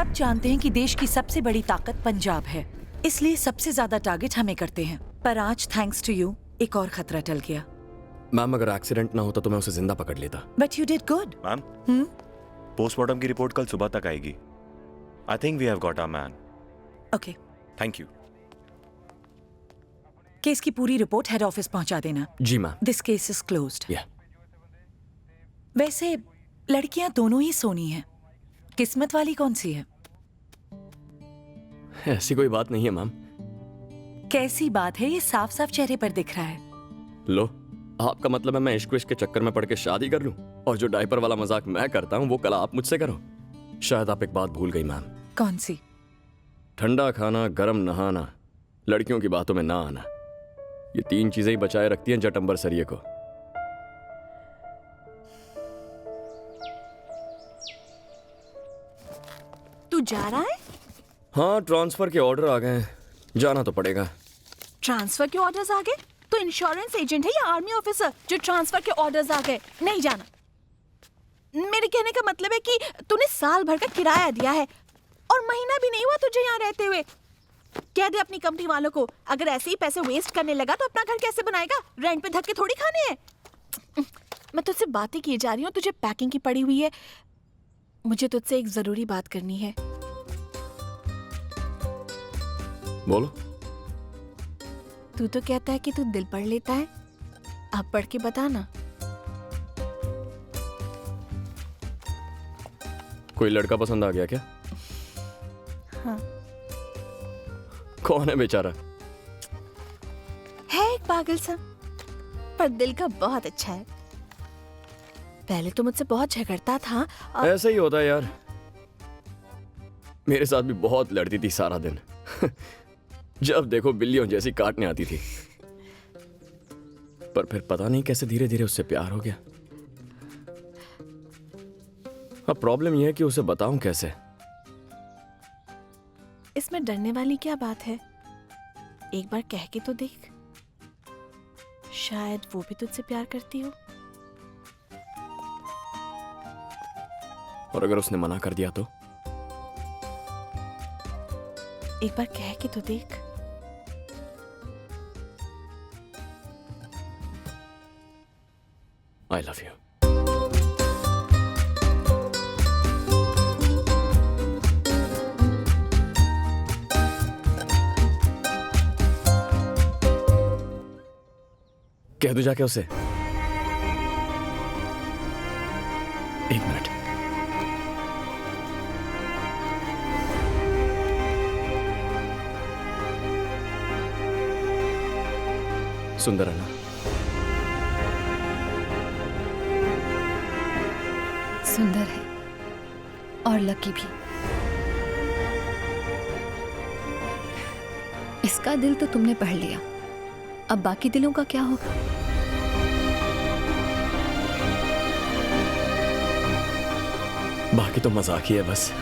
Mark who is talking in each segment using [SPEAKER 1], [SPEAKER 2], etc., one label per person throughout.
[SPEAKER 1] सब जानते हैं कि देश की सबसे बड़ी ताकत पंजाब है, इसलिए सबसे ज्यादा टारगेट हमें करते हैं। पर आज थैंक्स टू यू एक और खतरा टल गया।
[SPEAKER 2] मैम अगर एक्सीडेंट ना होता तो मैं उसे जिंदा पकड़ लेता।
[SPEAKER 1] But you did good.
[SPEAKER 3] Ma'am, postmortem की रिपोर्ट कल सुबह तक आएगी। I think we have got our man.
[SPEAKER 1] Okay,
[SPEAKER 3] thank you.
[SPEAKER 1] Case की पूरी रिपोर्ट हेड ऑफिस पहुंचा देना।
[SPEAKER 2] जी ma'am.
[SPEAKER 1] This case is closed.
[SPEAKER 2] या
[SPEAKER 1] वैसे लड़कियां दोनों ही सोनी हैं, किस्मत वाली कौन सी है?
[SPEAKER 2] ऐसी कोई बात नहीं है मैम।
[SPEAKER 1] कैसी बात है, ये साफ साफ चेहरे पर दिख रहा है।
[SPEAKER 2] लो, आपका मतलब है मैं इश्क विश्क के चक्कर में पड़ के शादी कर लूं और जो डायपर वाला मजाक मैं करता हूं वो कल आप मुझसे करो? शायद आप एक बात भूल गई मैम।
[SPEAKER 1] कौन सी?
[SPEAKER 2] ठंडा खाना, गरम नहाना, लड़कियों की बातों में ना आना, ये 3 चीजें ही बचाए रखती हैं जट अंबर सरिये को।
[SPEAKER 4] तू जा रहा है?
[SPEAKER 2] हाँ, ट्रांसफर के ऑर्डर आ गए हैं, जाना तो पड़ेगा।
[SPEAKER 4] ट्रांसफर के ऑर्डर्स आ गए? तो इंश्योरेंस एजेंट है या आर्मी ऑफिसर जो ट्रांसफर के ऑर्डर्स आ गए? नहीं जाना। मेरे कहने का मतलब है कि तूने साल भर का किराया दिया है और महीना भी नहीं हुआ तुझे यहाँ रहते हुए। कह दे अपनी कंपनी वालों को, अगर ऐसे ही पैसे वेस्ट करने लगा तो अपना घर कैसे बनाएगा? रेंट पे धक्के थोड़ी खाने हैं। मैं तुझसे बातें किए जा रही हूँ, तुझे पैकिंग की पड़ी हुई है। मुझे तुझसे एक जरूरी बात करनी है।
[SPEAKER 2] बोलो।
[SPEAKER 4] तू तो कहता है कि तू दिल पढ़ लेता है, अब पढ़ के बता ना।
[SPEAKER 2] कोई लड़का पसंद आ गया क्या?
[SPEAKER 4] हाँ।
[SPEAKER 2] कौन है बेचारा?
[SPEAKER 4] है एक पागल सा, पर दिल का बहुत अच्छा है। पहले तो मुझसे बहुत झगड़ता था और...
[SPEAKER 2] ऐसा ही होता है यार, मेरे साथ भी बहुत लड़ती थी सारा दिन। जब देखो बिल्लियों जैसी काटने आती थी, पर फिर पता नहीं कैसे धीरे धीरे उससे प्यार हो गया। अब प्रॉब्लम यह है कि उसे बताऊं कैसे।
[SPEAKER 4] इसमें डरने वाली क्या बात है? एक बार कह के तो देख, शायद वो भी तुझसे प्यार करती हो।
[SPEAKER 2] और अगर उसने मना कर दिया तो?
[SPEAKER 4] एक बार कह के तो देख।
[SPEAKER 2] I love you. कह दूं जाके उसे? एक मिनट। सुंदर है ना?
[SPEAKER 5] सुंदर है और लकी भी। इसका दिल तो तुमने पढ़ लिया, अब बाकी दिलों का क्या होगा?
[SPEAKER 2] बाकी तो मजाक ही है बस।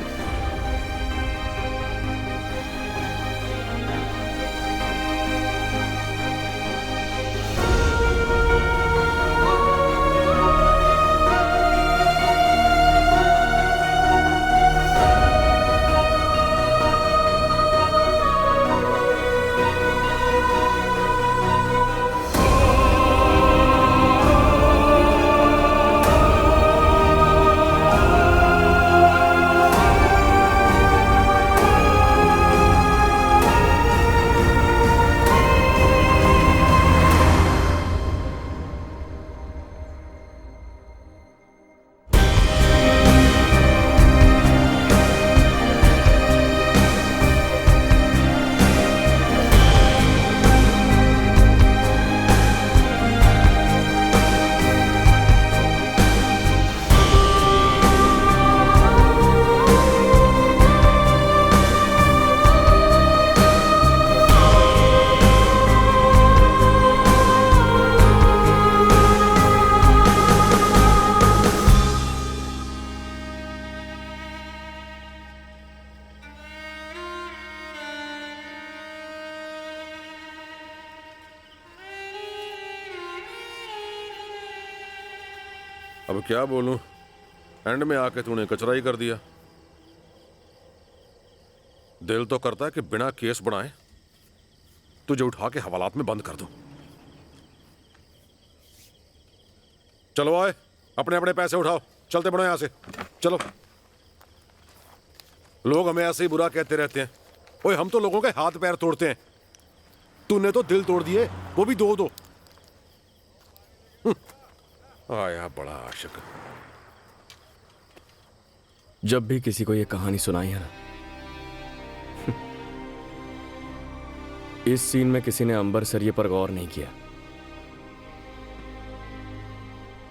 [SPEAKER 6] अब क्या बोलूं, एंड में आके तूने कचरा ही कर दिया। दिल तो करता है कि बिना केस बनाए तुझे उठा के हवालात में बंद कर दूं। चलो आए, अपने अपने पैसे उठाओ, चलते बढ़ो यहां से। चलो। लोग हमें ऐसे ही बुरा कहते रहते हैं। ओए, हम तो लोगों के हाथ पैर तोड़ते हैं, तूने तो दिल तोड़ दिए, वो भी दो दो। आया बड़ा आशिक।
[SPEAKER 2] जब भी किसी को ये कहानी सुनाई है ना, इस सीन में किसी ने अंबर सरिये पर गौर नहीं किया।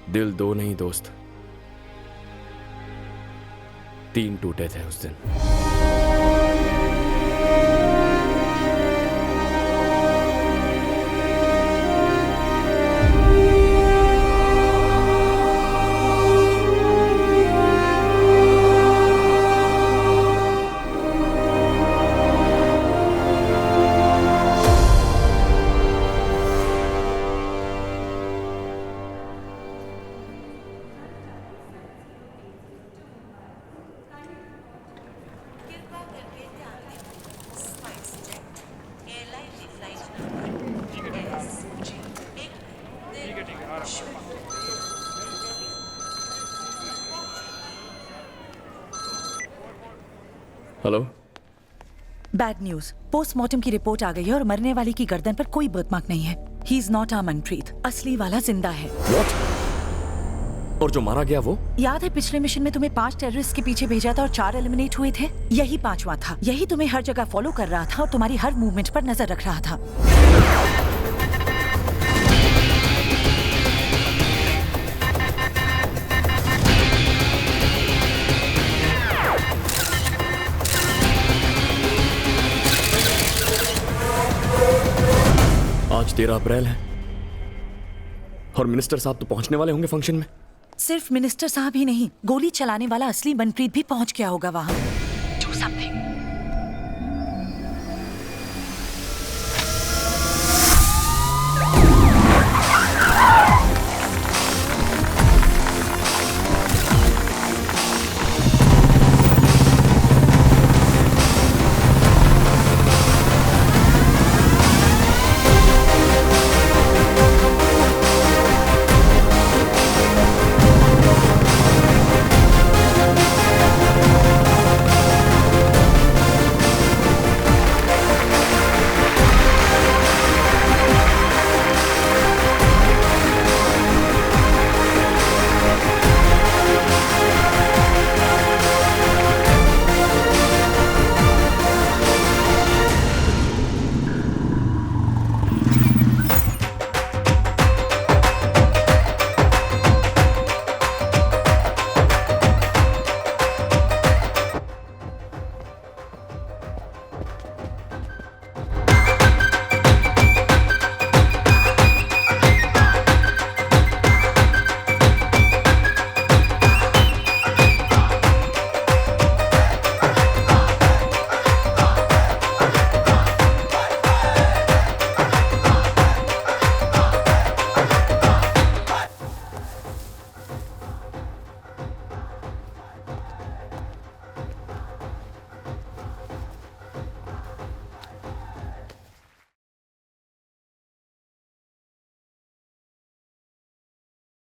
[SPEAKER 2] दिल दो नहीं दोस्त, 3 टूटे थे उस दिन। हेलो।
[SPEAKER 1] बैड न्यूज, पोस्टमार्टम की रिपोर्ट आ गई है और मरने वाली की गर्दन पर कोई बर्थमार्क नहीं है। He is not our Manpreet, असली वाला जिंदा है।
[SPEAKER 2] What? और जो मारा गया वो?
[SPEAKER 1] याद है पिछले मिशन में तुम्हें 5 टेररिस्ट के पीछे भेजा था और 4 एलिमिनेट हुए थे? यही 5वां था। यही तुम्हें हर जगह फॉलो कर रहा था और तुम्हारी हर मूवमेंट पर नजर रख रहा था।
[SPEAKER 2] आज 13 अप्रैल है और मिनिस्टर साहब तो पहुंचने वाले होंगे फंक्शन में।
[SPEAKER 1] सिर्फ मिनिस्टर साहब ही नहीं, गोली चलाने वाला असली मनप्रीत भी पहुंच गया होगा वहां। Do something.